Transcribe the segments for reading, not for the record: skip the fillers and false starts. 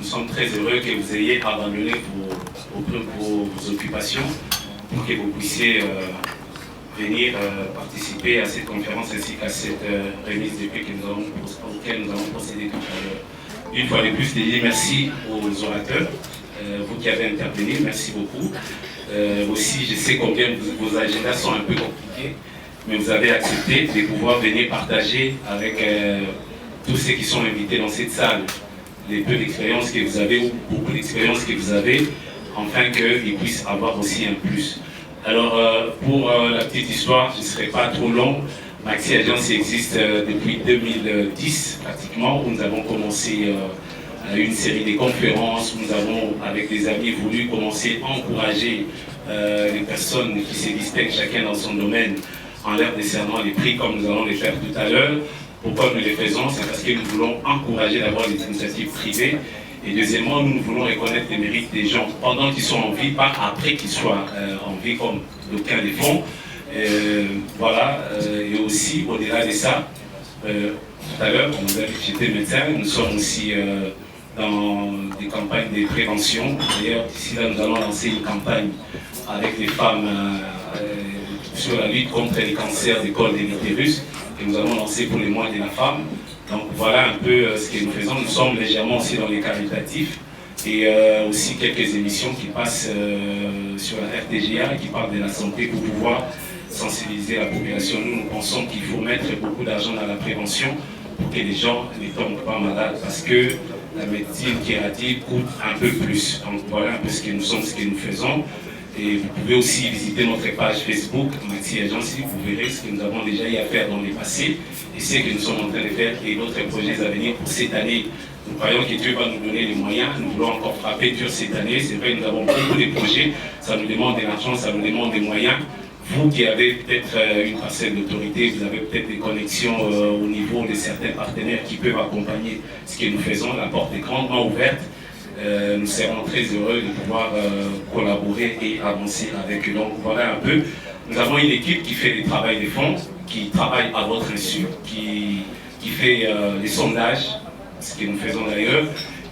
nous sommes très heureux que vous ayez abandonné vos occupations pour que vous puissiez venir participer à cette conférence ainsi qu'à cette remise de prix auquel nous allons procéder tout à l'heure. Une fois de plus, merci aux orateurs, vous qui avez intervenu, merci beaucoup. Aussi, je sais combien vos agendas sont un peu compliqués, mais vous avez accepté de pouvoir venir partager avec tous ceux qui sont invités dans cette salle les peu d'expérience que vous avez ou beaucoup d'expérience que vous avez, afin qu'ils puissent avoir aussi un plus. Alors, pour la petite histoire, je ne serai pas trop long. Maxi Agence existe depuis 2010, pratiquement, où nous avons commencé une série de conférences. Nous avons, avec des amis, voulu commencer à encourager les personnes qui se distinguent chacun dans son domaine en leur décernant les prix, comme nous allons les faire tout à l'heure. Pourquoi nous les faisons? C'est parce que nous voulons encourager d'abord les initiatives privées. Et deuxièmement, nous voulons reconnaître les mérites des gens pendant qu'ils sont en vie, pas après qu'ils soient en vie, comme d'aucuns les font. Voilà, et aussi, au-delà de ça, tout à l'heure, j'étais médecin, nous sommes aussi dans des campagnes de prévention. D'ailleurs, ici, là, nous allons lancer une campagne avec les femmes sur la lutte contre les cancers du col de l'utérus, que nous allons lancer pour les mois de la femme. Donc voilà un peu ce que nous faisons. Nous sommes légèrement aussi dans les caritatifs et aussi quelques émissions qui passent sur la RTGA qui parlent de la santé pour pouvoir sensibiliser la population. Nous pensons qu'il faut mettre beaucoup d'argent dans la prévention pour que les gens ne tombent pas malades parce que la médecine curative coûte un peu plus. Donc voilà un peu ce que nous sommes, ce que nous faisons. Et vous pouvez aussi visiter notre page Facebook, Maxi Agence, vous verrez ce que nous avons déjà eu à faire dans le passé et ce que nous sommes en train de faire et d'autres projets à venir pour cette année. Nous croyons que Dieu va nous donner les moyens, nous voulons encore frapper dur cette année. C'est vrai, nous avons beaucoup de projets, ça nous demande de l'argent, ça nous demande des moyens. Vous qui avez peut-être une parcelle d'autorité, vous avez peut-être des connexions au niveau de certains partenaires qui peuvent accompagner ce que nous faisons. La porte est grandement ouverte. Nous serons très heureux de pouvoir collaborer et avancer avec eux. Donc voilà un peu. Nous avons une équipe qui fait le travail des fonds, qui travaille à votre insu, qui fait les sondages, ce que nous faisons d'ailleurs,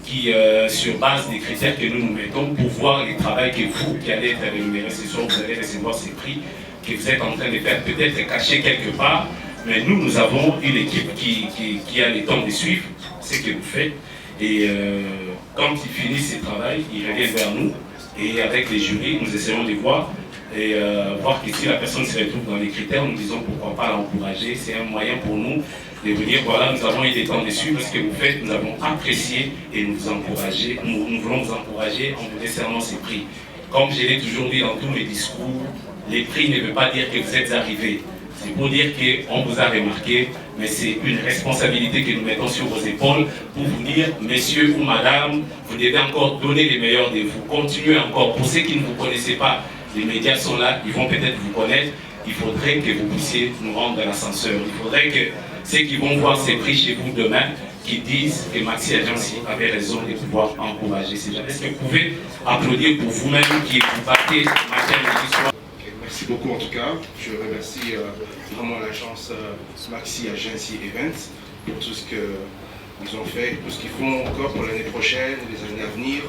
qui, sur base des critères que nous nous mettons pour voir le travail que vous, qui allez être rémunéré ce soir, vous allez recevoir ces prix que vous êtes en train de faire, peut-être cachés quelque part, mais nous avons une équipe qui a le temps de suivre ce que vous faites. Et quand ils finissent ce travail, ils reviennent vers nous et avec les jurys, nous essayons de voir et voir que si la personne se retrouve dans les critères, nous disons pourquoi pas l'encourager. C'est un moyen pour nous de vous dire voilà, nous avons eu des temps de suivre ce que vous faites, nous avons apprécié et nous voulons vous encourager en vous décernant ces prix. Comme je l'ai toujours dit dans tous mes discours, les prix ne veulent pas dire que vous êtes arrivés. C'est pour dire qu'on vous a remarqué, mais c'est une responsabilité que nous mettons sur vos épaules pour vous dire, messieurs ou madame, vous devez encore donner les meilleurs de vous. Continuez encore. Pour ceux qui ne vous connaissez pas, les médias sont là, ils vont peut-être vous connaître. Il faudrait que vous puissiez nous rendre l'ascenseur. Il faudrait que ceux qui vont voir ces prix chez vous demain, qui disent que Maxi Agence avait raison de pouvoir encourager ces gens. Est-ce que vous pouvez applaudir pour vous-même qui vous battez matin et midi soir? Merci beaucoup en tout cas. Je remercie vraiment l'agence Maxi Agence Events pour tout ce qu'ils ont fait, tout ce qu'ils font encore pour l'année prochaine, les années à venir.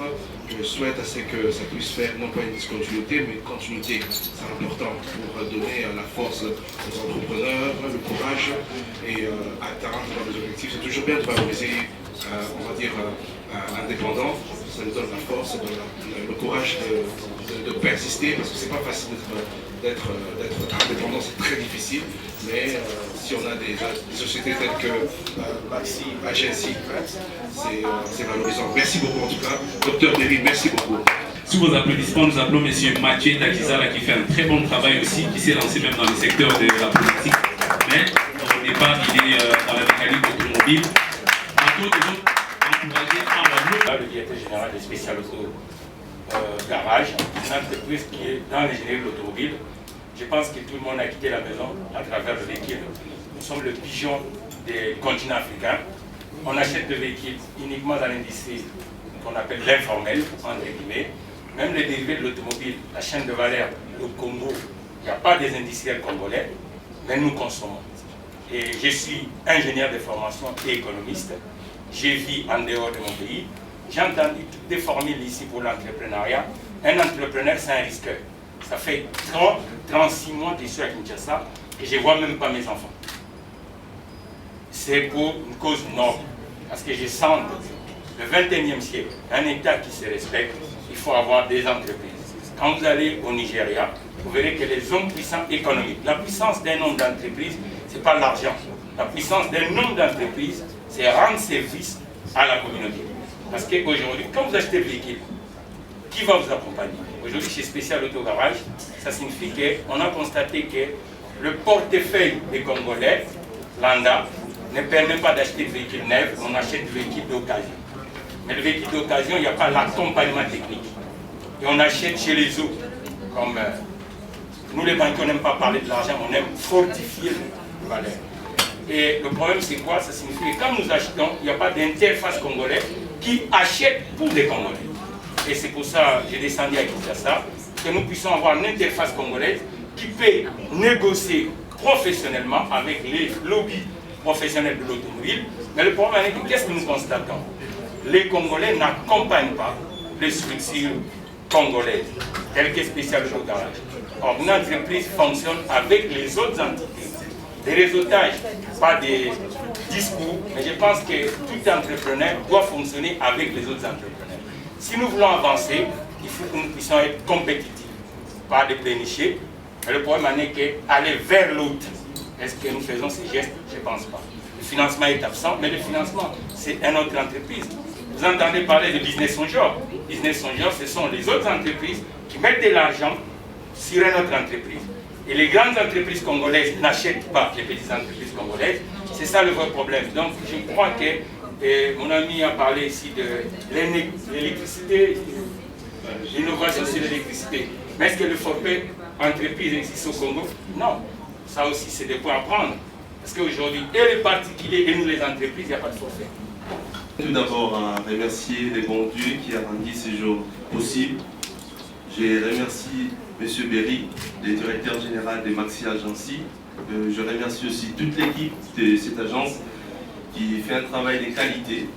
Je souhaite à ce que ça puisse faire non pas une discontinuité, mais une continuité. C'est important pour donner la force aux entrepreneurs, le courage et atteindre les objectifs. C'est toujours bien de valoriser, on va dire, l'indépendant. Ça nous donne la force, le courage de persister, parce que c'est pas facile d'être indépendant, c'est très difficile, mais si on a des sociétés telles que Maxi Agence, c'est valorisant. Merci beaucoup en tout cas. Docteur Derry, merci beaucoup. Sous vos applaudissements, nous appelons M. Mathieu Takizala qui fait un très bon travail aussi, qui s'est lancé même dans le secteur de la politique, mais au départ il est dans la mécanique automobile. Le directeur général des spécial auto garage, une entreprise qui est dans l'ingénierie de l'automobile. Je pense que tout le monde a quitté la maison à travers le véhicule. Nous sommes le pigeon des continents africains. On achète le véhicule uniquement dans l'industrie qu'on appelle l'informel, entre guillemets. Même les dérivés de l'automobile, la chaîne de valeur, le Congo, il n'y a pas des industriels congolais, mais nous consommons. Et je suis ingénieur de formation et économiste. Je vis en dehors de mon pays. j'ai entendu des formules ici pour l'entrepreneuriat. Un entrepreneur, c'est un risqueur. Ça fait 36 mois que je suis à Kinshasa et je ne vois même pas mes enfants. C'est pour une cause noble. Parce que je sens le 21e siècle, un État qui se respecte, il faut avoir des entreprises. Quand vous allez au Nigeria, vous verrez que les hommes puissants économiques, la puissance d'un homme d'entreprise, ce n'est pas l'argent. La puissance d'un homme d'entreprise, c'est rendre service à la communauté. Parce qu'aujourd'hui, quand vous achetez le véhicule, qui va vous accompagner? Aujourd'hui, chez Spécial Autogarage, ça signifie qu'on a constaté que le portefeuille des Congolais, l'ANDA, ne permet pas d'acheter de véhicules neufs, on achète des véhicules d'occasion. Mais le véhicule d'occasion, il n'y a pas l'accompagnement technique. Et on achète chez les autres. Comme nous, les banquiers, on n'aime pas parler de l'argent, on aime fortifier les valeurs. Et le problème, c'est quoi? Ça signifie que quand nous achetons, il n'y a pas d'interface congolaise qui achète pour des Congolais. Et c'est pour ça que j'ai descendu à Kinshasa, que nous puissions avoir une interface congolaise qui peut négocier professionnellement avec les lobbies professionnels de l'automobile. Mais le problème est que qu'est-ce que nous constatons? Les Congolais n'accompagnent pas les structures congolaises, telles que Spécial Autogarage. Or, une entreprise fonctionne avec les autres entités. Des réseautages, pas des discours, mais je pense que tout entrepreneur doit fonctionner avec les autres entrepreneurs. Si nous voulons avancer, il faut que nous puissions être compétitifs, pas déplénicher. Mais le problème est qu'aller vers l'autre, est-ce que nous faisons ces gestes? Je ne pense pas. Le financement est absent, mais le financement, c'est une autre entreprise. Vous entendez parler de business on job. Business on job, ce sont les autres entreprises qui mettent de l'argent sur une autre entreprise. Et les grandes entreprises congolaises n'achètent pas les petites entreprises congolaises. C'est ça le vrai problème. Donc je crois que mon ami a parlé ici de l'électricité, l'innovation sur l'électricité. Mais est-ce que le forfait entreprise existe au Congo? Non. Ça aussi, c'est des points à prendre. Parce qu'aujourd'hui, et les particuliers et nous les entreprises, il n'y a pas de forfait. Tout d'abord, à remercier les bons dieux qui a rendu ce jour possible. Je remercie M. Berry, le directeur général de Maxi Agency. Je remercie aussi toute l'équipe de cette agence qui fait un travail de qualité.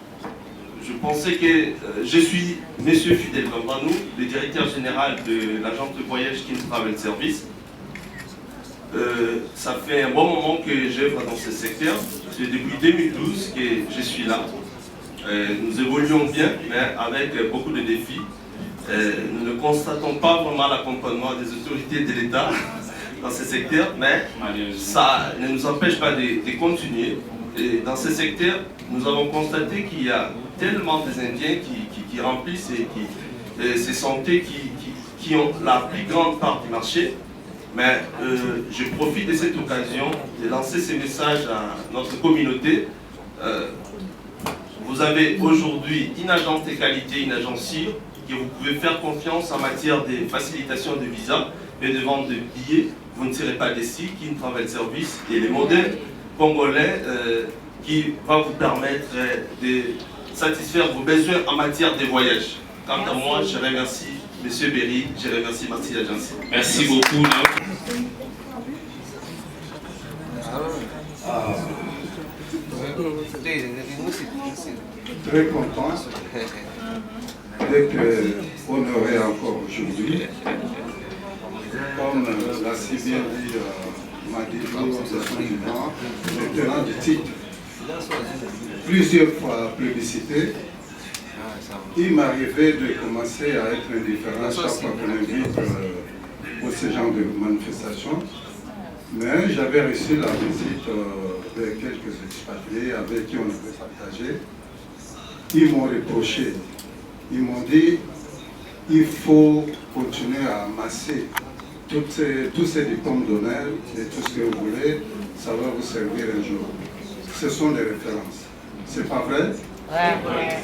Je pensais que je suis M. Fidel Bambanou, le directeur général de l'agence de voyage Kin Travel Service. Ça fait un bon moment que j'œuvre dans ce secteur. C'est depuis 2012 que je suis là. Nous évoluons bien, mais avec beaucoup de défis. Nous ne constatons pas vraiment l'accompagnement des autorités de l'État dans ce secteur, mais ça ne nous empêche pas de continuer. Et dans ce secteur, nous avons constaté qu'il y a tellement d'Indiens qui remplissent et ces santé qui ont la plus grande part du marché. Mais je profite de cette occasion de lancer ces messages à notre communauté. Vous avez aujourd'hui une agence de qualité, une agence sûre, que vous pouvez faire confiance en matière de facilitation de visa et de vente de billets. Vous ne serez pas déçus, Kin Travel Service et les modèles congolais qui va vous permettre de satisfaire vos besoins en matière de voyage. Quant à moi, je remercie M. Berry, je remercie Maxi Agency. Merci beaucoup. Très content d'être honoré encore aujourd'hui. Comme l'a si bien dit Madifo de son vivant, le tenant du titre, plusieurs fois plébiscité, il m'arrivait de commencer à être indifférent chaque fois qu'on invite pour ce genre de manifestation. Mais j'avais reçu la visite de quelques expatriés avec qui on avait partagé. Ils m'ont reproché. Ils m'ont dit il faut continuer à amasser tous ces diplômes d'honneur et tout ce que vous voulez, ça va vous servir un jour. Ce sont des références. C'est pas vrai? Ouais.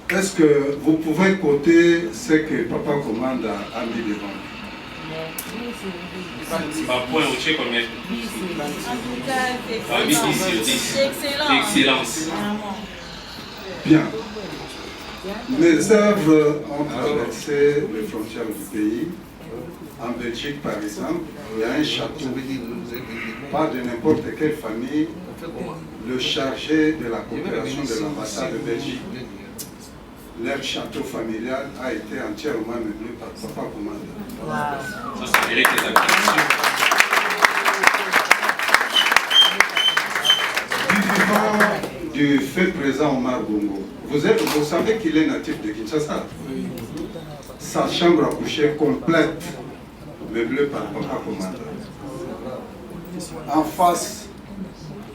Est-ce que vous pouvez coter ce que Papa Commande a mis devant? C'est pas point au chèque combien? En tout cas, c'est excellence. Bien. Mes œuvres ont traversé les frontières du pays. En Belgique, par exemple, il y a un château, pas de n'importe quelle famille, le chargé de la coopération de l'ambassade de Belgique. leur château familial a été entièrement meublé par Papa Commanda. Ça mérite les applaudissements. Du fait présent Omar Bongo. Vous savez qu'il est natif de Kinshasa. Sa chambre à coucher complète, meublée par Papa Commanda. En face,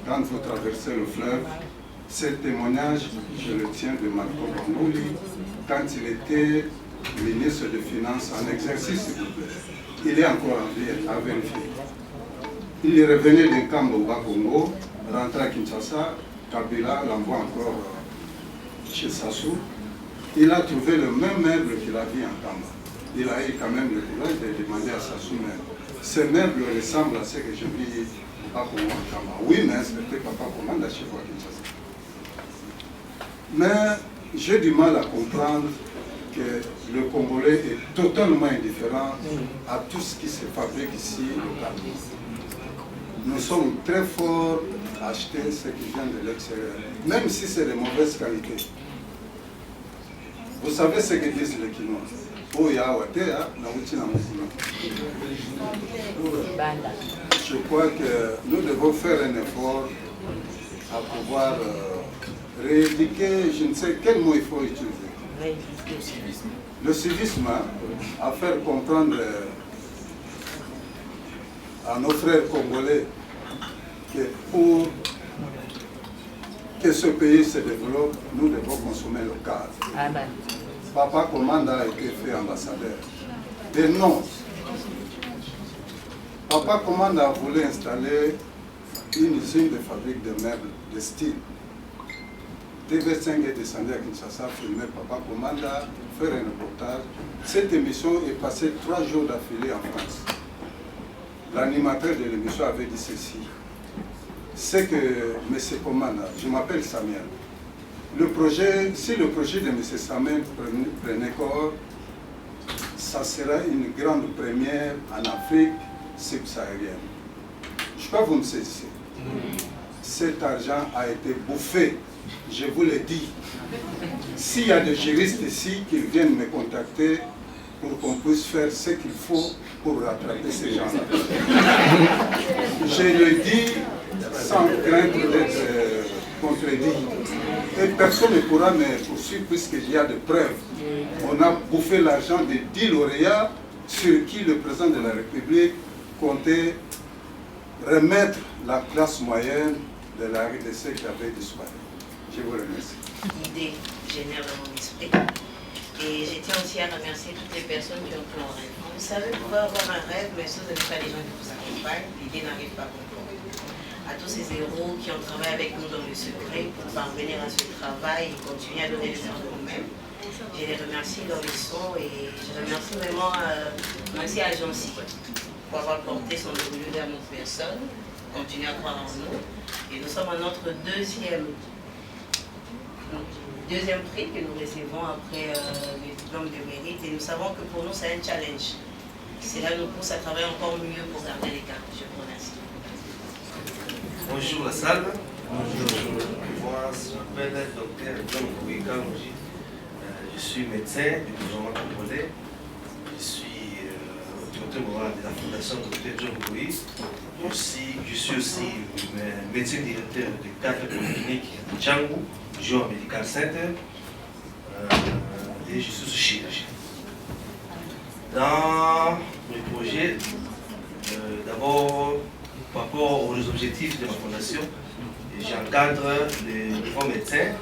quand vous traversez le fleuve, ce témoignage, je le tiens de Marco Bangouli, quand il était ministre des Finances en exercice, s'il vous plaît. Il est encore en vie, à vérifier. Il est revenu d'un camp au Bas-Congo, rentré à Kinshasa, Kabila l'envoie encore chez Sassou. Il a trouvé le même meuble qu'il a vu en Kamba. Il a eu quand même le courage de demander à Sassou même. Ce meuble ressemble à ce que je vis au Bas-Congo en Kamba. Oui, mais c'était Papa Commanda chez vous à Kinshasa. Mais j'ai du mal à comprendre que le Congolais est totalement indifférent à tout ce qui se fabrique ici localement. Nous sommes très forts à acheter ce qui vient de l'extérieur, même si c'est de mauvaise qualité. Vous savez ce que disent les Kinois? Je crois que nous devons faire un effort à pouvoir rééduquer, je ne sais quel mot il faut utiliser. Le civisme, à faire comprendre à nos frères congolais que pour que ce pays se développe, nous devons consommer local. Amen. Papa Commanda a été fait ambassadeur. Des noms. Papa Commanda voulait installer une usine de fabrique de meubles de style. TV5 est descendu à Kinshasa, filmer Papa Commanda, faire un reportage. Cette émission est passée 3 jours d'affilée en France. L'animateur de l'émission avait dit ceci. C'est que M. Commanda, je m'appelle Samuel, si le projet de M. Samuel prenait corps, ça sera une grande première en Afrique subsaharienne. Je crois que vous me saisissez. Cet argent a été bouffé, je vous l'ai dit. S'il y a des juristes ici qui viennent me contacter pour qu'on puisse faire ce qu'il faut pour rattraper ces gens-là. Je le dis sans craindre d'être contredit. Et personne ne pourra me poursuivre puisqu'il y a des preuves. On a bouffé l'argent de 10 lauréats sur qui le président de la République comptait remettre la classe moyenne de la RDC qui avait disparu. Je vous remercie. L'idée génère dans mon esprit. Et je tiens aussi à remercier toutes les personnes qui ont pris un rêve. Vous savez, vous pouvez avoir un rêve, mais si vous n'avez pas les gens qui vous accompagnent, l'idée n'arrive pas complètement. À tous ces héros qui ont travaillé avec nous dans le secret pour parvenir à ce travail et continuer à donner les heures de nous-mêmes. Je les remercie dans les sons et je remercie vraiment merci à Jancy pour avoir porté son orgueil vers notre personne, continuer à croire en nous. Et nous sommes à notre deuxième prix que nous recevons après le diplôme de mérite et nous savons que pour nous c'est un challenge. Cela nous pousse à travailler encore mieux pour garder les cartes. Je vous remercie. Bonjour la salle. Bonjour. Moi, je m'appelle Dr John Kouikanji. Je suis médecin du gouvernement congolais. Je suis autorité morale de la fondation Dr John Koui. Je suis aussi médecin directeur du cadre clinique de Django, Jour Medical Center. Et je suis aussi chirurgien. Dans mes projets, d'abord, par rapport aux objectifs de ma fondation, j'encadre les nouveaux médecins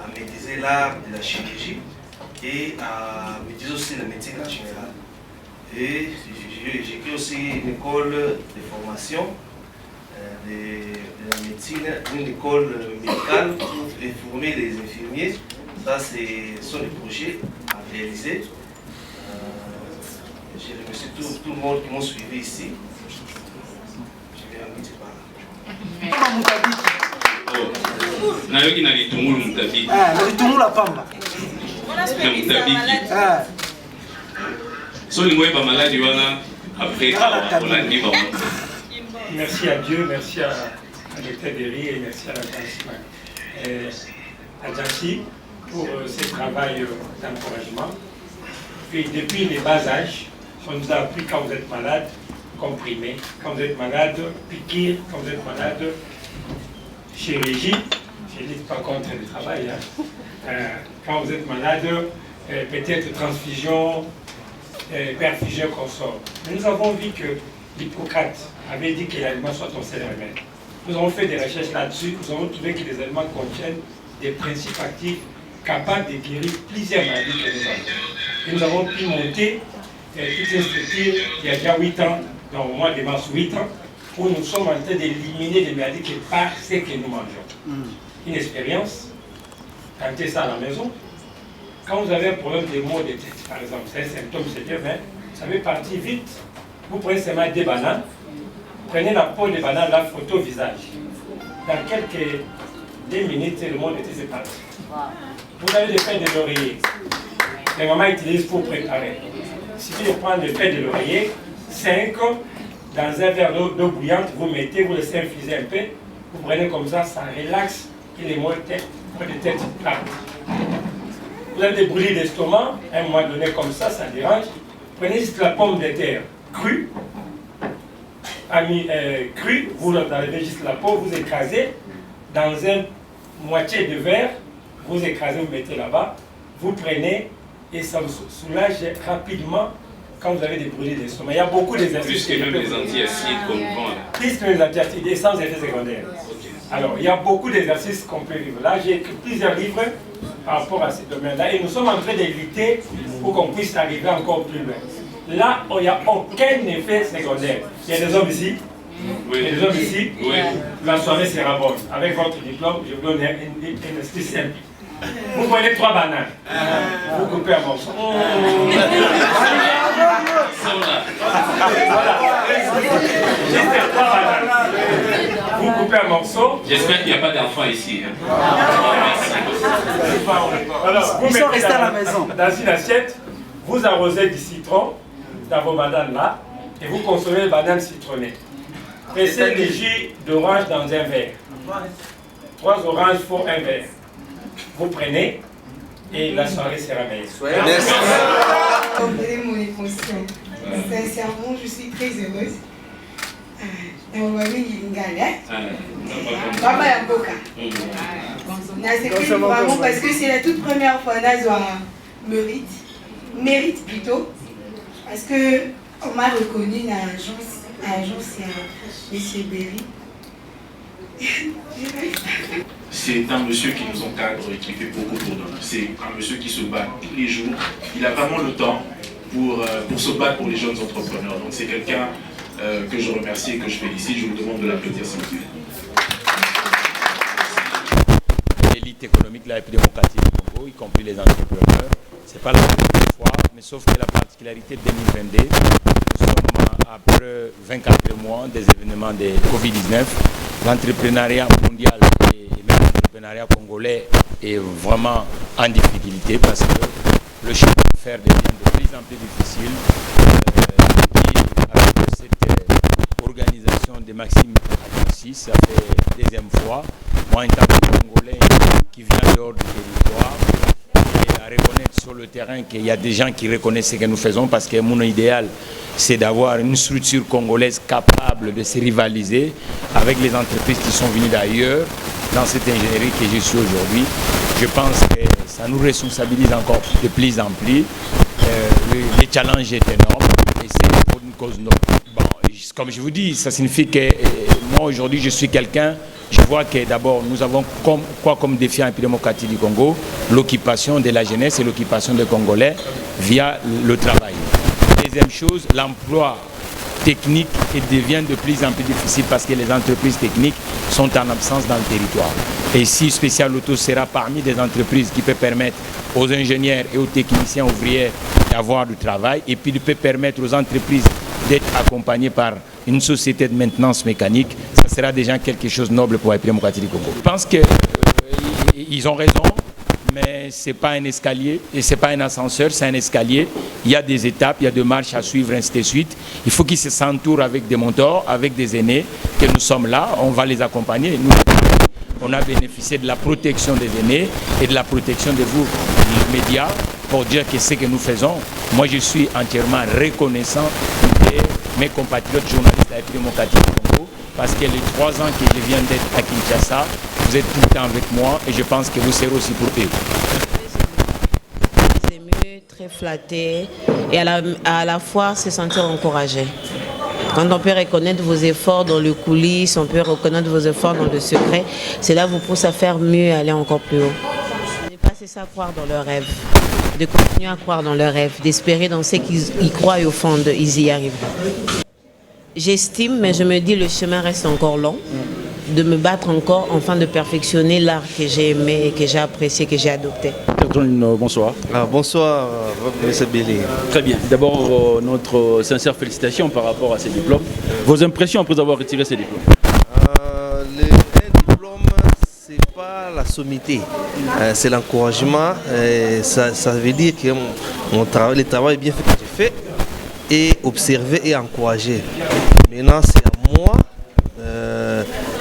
à maîtriser l'art de la chirurgie et à maîtriser aussi la médecine en général. Et j'ai créé aussi une école de formation de la médecine, une école médicale pour former les infirmiers. Ça, ce sont des projets à réaliser. Je remercie tout le monde qui m'a suivi ici. Nayoki na litungulu mtabiki. Litungulu la pamba. Na mtabiki. So ni ba maladi wana après Olandi ba. Merci à Dieu, merci à Dr Derry et merci à la à Jancy. pour ce travail d'encouragement. Puis depuis les bas âges, on nous a appris quand vous êtes malade, comprimé, quand vous êtes malade, piqûre, quand vous êtes malade, chirurgie. Je ne dis pas contre le travail. Hein. Quand vous êtes malade, peut-être transfusion, perfusion qu'on sort. Mais nous avons vu que Hippocrate avait dit que l'aliment soit ton seul remède. Nous avons fait des recherches là-dessus, nous avons trouvé que les aliments contiennent des principes actifs capables de guérir plusieurs maladies que nous avons. Et nous avons pu monter toute une structure il y a déjà 8 ans, dans le mois de mars 8 ans, où nous sommes en train d'éliminer des maladies qui par ce que nous mangeons. Une expérience, tentez ça à la maison. Quand vous avez un problème de maux de tête, par exemple, c'est un symptôme, c'est bien, vous savez partir vite. Vous prenez seulement des bananes, prenez la peau des bananes, la photo visage. Dans quelques 2 minutes, le mot de tête est parti. Vous avez des feuilles de laurier. Les mamans utilisent pour préparer. Il suffit de prendre les feuilles de laurier, 5, dans un verre d'eau bouillante, vous mettez, vous laissez infuser un peu, vous prenez comme ça relaxe et les maux de tête partent. Vous avez des brûlis d'estomac, à un moment donné comme ça dérange. Prenez juste la pomme de terre crue, vous enlevez juste la peau, vous écrasez dans une moitié de verre, vous écrasez, vous mettez là-bas, vous prenez et ça vous soulage rapidement quand vous avez des brûlés d'estomac. Il y a beaucoup d'exercices. Plus que même les antiacides qu'on vend. Plus que les antiacides et sans effet secondaire. Alors, il y a beaucoup d'exercices qu'on peut vivre. Là, j'ai écrit plusieurs livres par rapport à ce domaine-là et nous sommes en train de lutter pour qu'on puisse arriver encore plus loin. Là, il n'y a aucun effet secondaire. Il y a des hommes ici. Oui. Il y a des hommes ici. Oui. La soirée sera bonne. Avec votre diplôme, je vous donne une astuce simple. Vous prenez 3 bananes. Vous coupez un morceau. Voilà. Juste 3 bananes. Vous coupez un morceau. J'espère qu'il n'y a pas d'enfants ici. Alors, vous mettez à la maison. Dans une assiette, vous arrosez du citron dans vos bananes là, et vous consommez les bananes citronnées. Pressez le jus d'orange dans un verre. 3 oranges pour un verre. Vous prenez et la soirée sera meilleure. Merci. Mon émotion. Sincèrement, je suis très heureuse. Vraiment parce que c'est la toute première fois Nazoa mérite plutôt. Parce que on m'a reconnu dans l'agence M. Berry. C'est un monsieur qui nous encadre et qui fait beaucoup pour nous. C'est un monsieur qui se bat tous les jours. Il a vraiment le temps pour se battre pour les jeunes entrepreneurs. Donc c'est quelqu'un que je remercie et que je félicite. Je vous demande de l'applaudir s'il vous plaît. L'élite économique de la République démocratique du Congo, y compris les entrepreneurs, c'est pas la première fois, mais sauf que la particularité de 2022, nous sommes après 24 mois des événements de Covid-19, l'entrepreneuriat mondial et même l'entrepreneuriat congolais est vraiment en difficulté parce que le chiffre d'affaires devient de plus en plus difficile. Et avec cette organisation de Maxime Adansi, ça fait 2e fois, moi en tant que Congolais qui vient dehors du territoire, et à reconnaître sur le terrain qu'il y a des gens qui reconnaissent ce que nous faisons parce que mon idéal, c'est d'avoir une structure congolaise capable de se rivaliser avec les entreprises qui sont venues d'ailleurs dans cette ingénierie que je suis aujourd'hui. Je pense que ça nous responsabilise encore de plus en plus. Le challenge est énorme et c'est pour une cause noble. Bon, comme je vous dis, ça signifie que moi aujourd'hui je suis quelqu'un, je vois que d'abord nous avons comme défi en République démocratique du Congo, l'occupation de la jeunesse et l'occupation des Congolais via le travail. Deuxième chose, l'emploi technique devient de plus en plus difficile parce que les entreprises techniques sont en absence dans le territoire. Et si Special Auto sera parmi des entreprises qui peuvent permettre aux ingénieurs et aux techniciens ouvriers d'avoir du travail et puis de peut permettre aux entreprises d'être accompagnées par une société de maintenance mécanique, ça sera déjà quelque chose de noble pour la République démocratique du Congo. Je pense qu'ils ont raison, mais ce n'est pas un escalier et ce n'est pas un ascenseur, c'est un escalier. Il y a des étapes, il y a des marches à suivre, ainsi de suite. Il faut qu'ils s'entourent avec des mentors, avec des aînés, que nous sommes là, on va les accompagner. Nous, on a bénéficié de la protection des aînés et de la protection de vous, les médias, pour dire que ce que nous faisons, moi je suis entièrement reconnaissant de mes compatriotes journalistes de la République démocratique du Congo, parce que les 3 ans que je viens d'être à Kinshasa, vous êtes tout le temps avec moi et je pense que vous serez aussi pour eux. Très ému, très flatté et à la fois se sentir encouragé. Quand on peut reconnaître vos efforts dans le coulisses, on peut reconnaître vos efforts dans le secret, cela vous pousse à faire mieux et aller encore plus haut. Ne pas cesser à croire dans leurs rêves, de continuer à croire dans leurs rêves, d'espérer dans ce qu'ils croient et au fond, ils y arriveront. J'estime, mais je me dis le chemin reste encore long, de me battre encore afin de perfectionner l'art que j'ai aimé et que j'ai apprécié, que j'ai adopté. Bonsoir. Bonsoir, M. Bélé. Très bien. D'abord, notre sincère félicitations par rapport à ces diplômes. Vos impressions après avoir retiré ces diplômes? Les diplômes, ce n'est pas la sommité, c'est l'encouragement. Ça veut dire que le travail est bien fait que j'ai fait, et observer et encourager. Maintenant, c'est à moi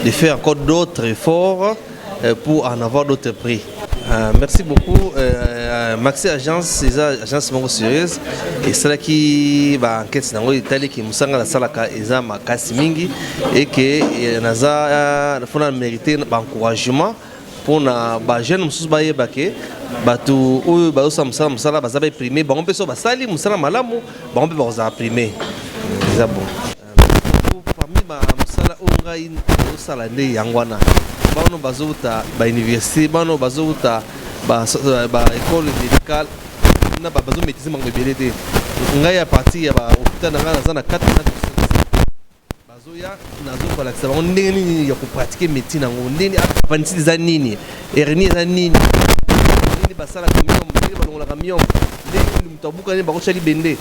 de faire encore d'autres efforts pour en avoir d'autres prix. Merci beaucoup. Maxi Agence, c'est une agence sérieuse. Et c'est là qui va enquête dans l'Italie qui nous la salle à makasi mingi et que naza fona mérité encouragement pour na ba jeune mususu ba yebake batu oyo ba osa musala baza ba primé ba on peut so ba sali musala malamu ba on peut ba primé. C'est bon. Parmi ba musala ongai osala nde yangwana bano bazouta ba université bano bazouta ba école médicale na ba bazo médecine bango belete ngai ya partie ya ba hôpital na ngana zana 4 ans bazoya nazo bala kisa bango ndenge nini ya ko pratiquer médecine ngo ndenge apanisi za nini hernie za nini nini basala camion ndenge balongola camion ndenge mutabuka ni bako chali bende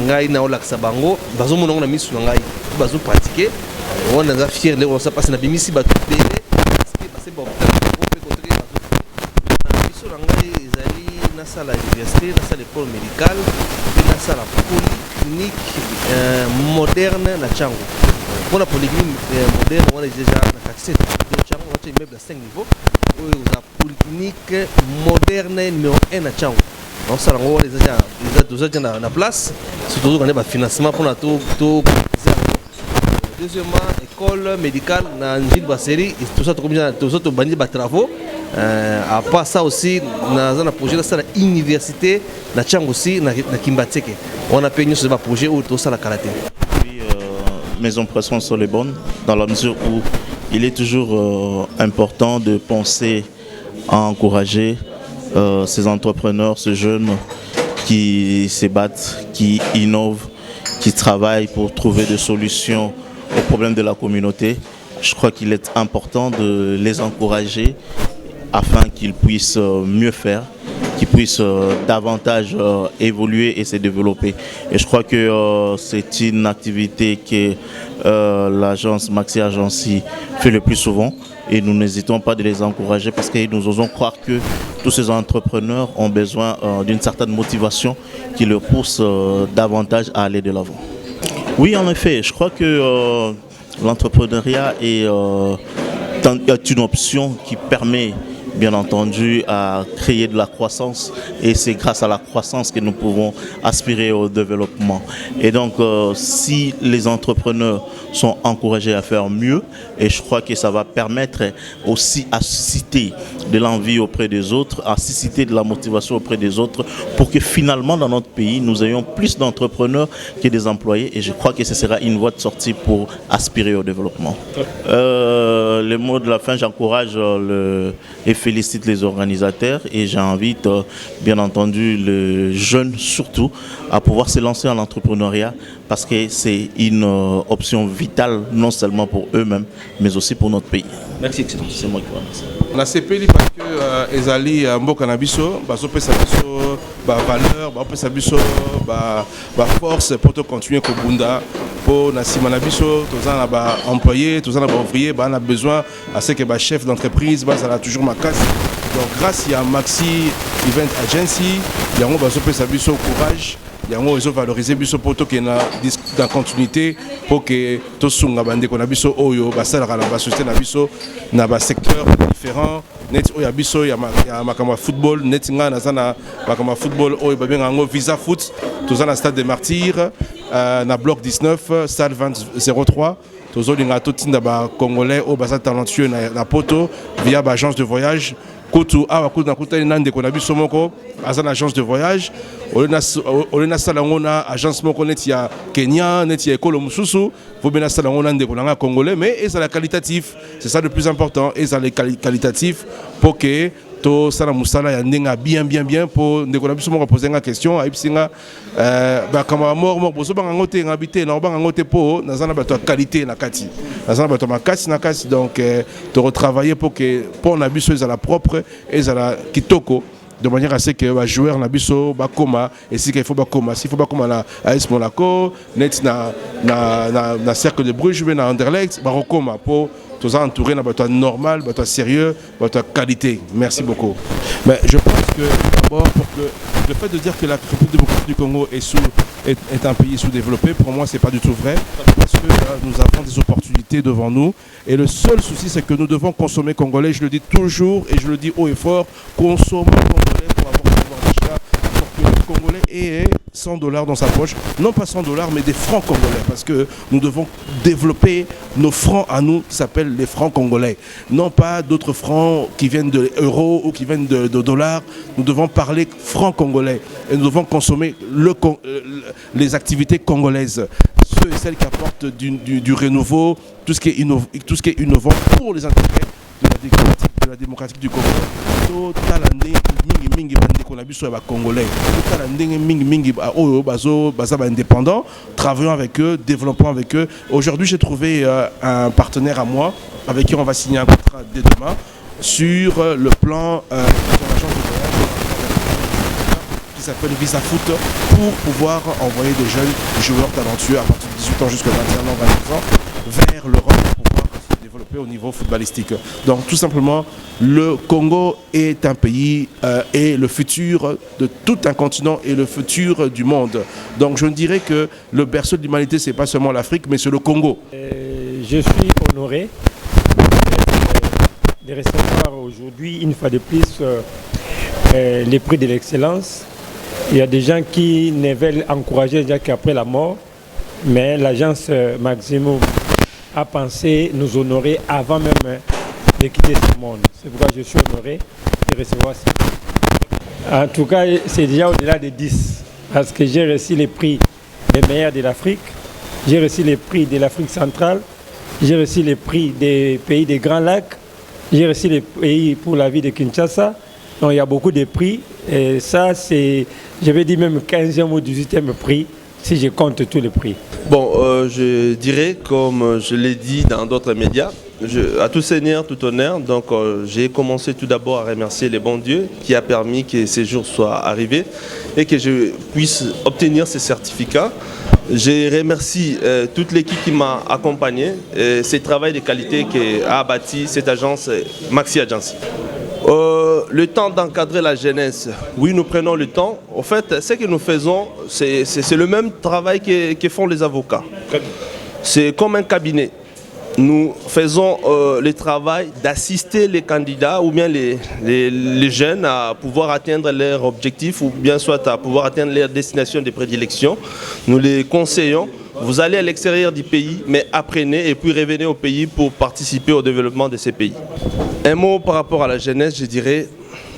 ngai na ola kisa bango bazo monongo na misu na ngai bazo pratiquer on a fier le on ça passe na bimisi ba tout bele c'est bon à l'université, dans l'école médicale, dans la polyclinique moderne na Tchango. Pour la polyclinique moderne, on est déjà dans 4 Tchango, on a un immeuble à 5 niveaux. La polyclinique moderne numéro 1 na Tchango. Donc ça, on est déjà dans la place, surtout quand on a un financement pour tout. Deuxièmement, école médicale na Njil Basseri, tout ça, tout ça, tout bandi travaux. À part ça aussi, on a un projet de l'université, na Tchango aussi, na Kimbateke. On a payé ce projet où tout ça la karaté. Oui, mes impressions sont les bonnes, dans la mesure où il est toujours important de penser à encourager ces entrepreneurs, ces jeunes qui se battent, qui innovent, qui travaillent pour trouver des solutions aux problèmes de la communauté. Je crois qu'il est important de les encourager afin qu'ils puissent mieux faire, qu'ils puissent davantage évoluer et se développer. Et je crois que c'est une activité que l'agence Maxi Agency fait le plus souvent. Et nous n'hésitons pas de les encourager parce que nous osons croire que tous ces entrepreneurs ont besoin d'une certaine motivation qui leur pousse davantage à aller de l'avant. Oui, en effet, je crois que l'entrepreneuriat est une option qui permet bien entendu à créer de la croissance et c'est grâce à la croissance que nous pouvons aspirer au développement. Et donc si les entrepreneurs sont encouragés à faire mieux, et je crois que ça va permettre aussi à susciter de l'envie auprès des autres, à susciter de la motivation auprès des autres pour que finalement dans notre pays nous ayons plus d'entrepreneurs que des employés et je crois que ce sera une voie de sortie pour aspirer au développement. Les mots de la fin, j'encourage et félicite les organisateurs et j'invite bien entendu les jeunes surtout à pouvoir se lancer en entrepreneuriat parce que c'est une option vitale non seulement pour eux-mêmes mais aussi pour notre pays. Merci, excellent. C'est moi qui vous remercie. La CPLI parce que ezali mboka na biso bazopesa biso ba valeur bazopesa biso ba force pour continuer kobunda pour na sima na biso tozana ba employé tozana ba ouvrier ba na besoin à ce que ba chef d'entreprise ba ça a toujours makasi. Donc grâce à Maxi Event Agency yango bazopesa biso courage yango ezo valoriser biso po to na dans continuité pour que to sunga bande ko na biso oyo basala na ba société na biso na ba secteur différent net oya biso ya makama football net nga na sana makama football oyo ba benga ngo Visa Foot to na stade des Martyrs na bloc 19 salle 2003 tozolinga totinda ba congolais au basa talentueux na poto via ba agence de voyage kutu awa kutu na kuta nande ko na biso moko azana agence de voyage olena sala ngona agence moko neti ya Kenya neti ya ekolo mususu faut bien sala ngona nde ko na congolais mais et ça la qualitatif c'est ça le plus important et ça les qualitatif pour que to sala musala ya ndenga bien pour ndeko na biso moko poser nga question aipsinga ba kama mort boso banga ngote ngabité na banga ngote po nazana bato qualité na kati nazana bato makasi na kati donc to retravailler pour que pour na biso ezala propre ezala kitoko de manière à ce que les joueurs na biso bakoma et si qu'il faut bakoma s'il faut bakoma na AS Monaco net na cercle de Bruges na Anderlecht bakoma pour tous entourés d'un normal, d'un sérieux, d'un qualité. Merci beaucoup. Mais je pense que d'abord, le fait de dire que la République démocratique du Congo est un pays sous-développé, pour moi, c'est pas du tout vrai, parce que nous avons des opportunités devant nous. Et le seul souci, c'est que nous devons consommer congolais. Je le dis toujours et je le dis haut et fort, consommer congolais pour avoir le pouvoir d'achat, pour que le Congolais ait $100 dans sa poche, non pas $100 mais des francs congolais, parce que nous devons développer nos francs à nous qui s'appellent les francs congolais, non pas d'autres francs qui viennent de euros ou qui viennent de dollars. Nous devons parler francs congolais et nous devons consommer les activités congolaises, ceux et celles qui apportent du renouveau, tout ce qui est innovant pour les intérêts de la démocratie du Congo. Indépendants, travaillons avec eux, développons avec eux. Aujourd'hui, j'ai trouvé un partenaire à moi avec qui on va signer un contrat dès demain sur le plan de son agence de voyage qui s'appelle Visa Foot pour pouvoir envoyer des jeunes joueurs talentueux à partir de 18 ans jusqu'à 21 ans, 22 ans vers l'Europe pour pouvoir se développer au niveau footballistique. Donc tout simplement, le Congo est un pays et le futur de tout un continent et le futur du monde. Donc je dirais que le berceau de l'humanité, c'est pas seulement l'Afrique, mais c'est le Congo. Je suis honoré de recevoir aujourd'hui, une fois de plus, les prix de l'excellence. Il y a des gens qui ne veulent encourager déjà qu'après la mort, mais l'agence Maximo a pensé nous honorer avant même de quitter ce monde. C'est pourquoi je suis honoré de recevoir ces prix. En tout cas, c'est déjà au-delà de 10, parce que j'ai reçu les prix des meilleurs de l'Afrique, j'ai reçu les prix de l'Afrique centrale, j'ai reçu les prix des pays des Grands Lacs, j'ai reçu les prix pour la ville de Kinshasa. Donc il y a beaucoup de prix, et ça c'est, je vais dire même 15e ou 18e prix, si je compte tous les prix. Bon, je dirais, comme je l'ai dit dans d'autres médias, à tout seigneur, tout honneur, donc j'ai commencé tout d'abord à remercier les bons dieux qui a permis que ces jours soient arrivés et que je puisse obtenir ces certificats. Je remercie toute l'équipe qui m'a accompagné, ce travail de qualité qu'a bâti cette agence Maxi Agency. Le temps d'encadrer la jeunesse, oui, nous prenons le temps. En fait, ce que nous faisons, c'est le même travail que font les avocats. C'est comme un cabinet. Nous faisons le travail d'assister les candidats ou bien les jeunes à pouvoir atteindre leur objectif ou bien soit à pouvoir atteindre leur destination de prédilection. Nous les conseillons. Vous allez à l'extérieur du pays, mais apprenez et puis revenez au pays pour participer au développement de ces pays. Un mot par rapport à la jeunesse, je dirais,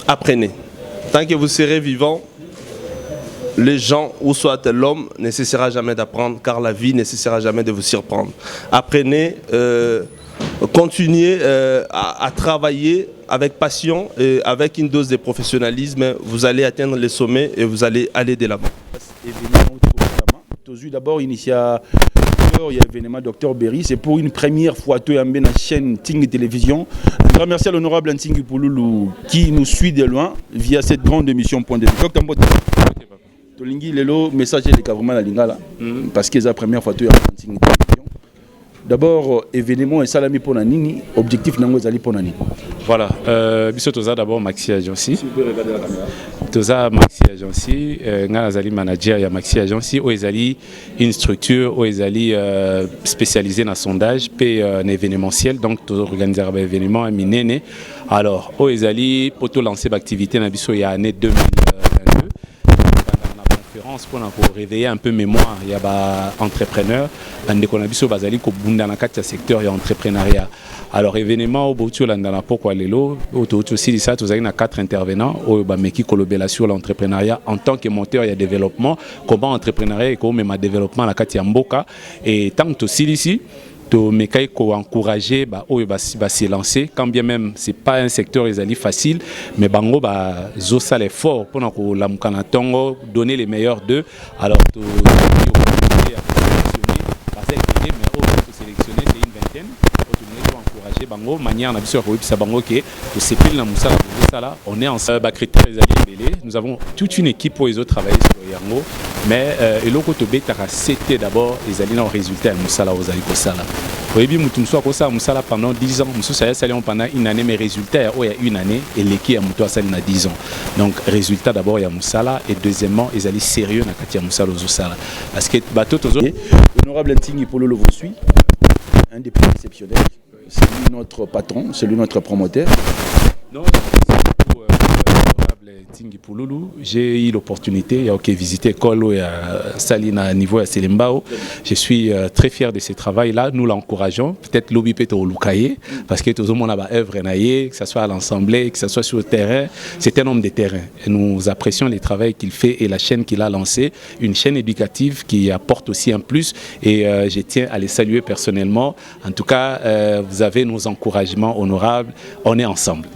apprenez. Tant que vous serez vivant, les gens ou soit l'homme ne cessera jamais d'apprendre, car la vie ne cessera jamais de vous surprendre. Apprenez, continuez à travailler avec passion et avec une dose de professionnalisme. Vous allez atteindre les sommets et vous allez aller de l'avant. D'abord, il y a l'événement Dr Berry, c'est pour une première fois à la chaîne Ting Télévision. Un grand merci à l'honorable Ntingi Pouloulou qui nous suit de loin via cette grande émission Point de vue. Tolingi lelo message de vraiment la lingala parce que c'est la première fois à la Ting Télévision. D'abord, événement et salami pour nani, objectif nango zali pour nani. Voilà, biso toza d'abord Maxi Agency. Si vous pouvez regarder la caméra. Toza Maxi Agency, nga azali manager ya Maxi Agency, o ezali une structure, o ezali spécialisée dans sondage, puis un événementiel, donc toza organiser un événement minene. Alors, o ezali poto lancer l'activité na biso ya année 2022. Pour réveiller un peu mémoire, il y a des entrepreneurs, des secteur et entrepreneuriat. Alors, événement, au Boutou, dans la Poko Lelo, aussi, ça, nous avons 4 intervenants, qui collaborent sur l'entrepreneuriat en tant que moteur et développement, comment entrepreneuriat et comment développement la Katia Mboka. Et tant que aussi ici, mais quand encourager se lancer, quand bien même c'est pas un secteur facile, mais bango zosa l'effort pour nous donner les meilleurs d'eux. Alors sélectionner une vingtaine, encourager bango manière na biso ko bisa bango que sepel na musala sala on est ensemble critères nous avons toute une équipe pour les autres travailler sur yango mais eloko to betara c'était d'abord les alliés en résultat musala aux alliés ko sala oyebi mutu so ko sala musala pendant 10 ans musu ça sali pendant une année mais résultat il y a une année et l'équipe a mutu sali na 10 ans donc résultat d'abord il y a musala et deuxièmement les alliés sérieux na katia musala aux sala parce que bateau tozo honorable Ntingi Pouloulou vous suit un des plus exceptionnels. C'est lui notre patron, c'est lui notre promoteur. Non, Ntingi Pouloulou, j'ai eu l'opportunité de visiter Kolo et Salina à niveau à Selembao. Je suis très fier de ce travail-là. Nous l'encourageons. Peut-être l'Obi Peto Lukaye, parce que tout le monde a œuvre, que ce soit à l'Assemblée, que ce soit sur le terrain. C'est un homme de terrain. Et nous apprécions le travail qu'il fait et la chaîne qu'il a lancée. Une chaîne éducative qui apporte aussi un plus. Et je tiens à les saluer personnellement. En tout cas, vous avez nos encouragements honorables. On est ensemble.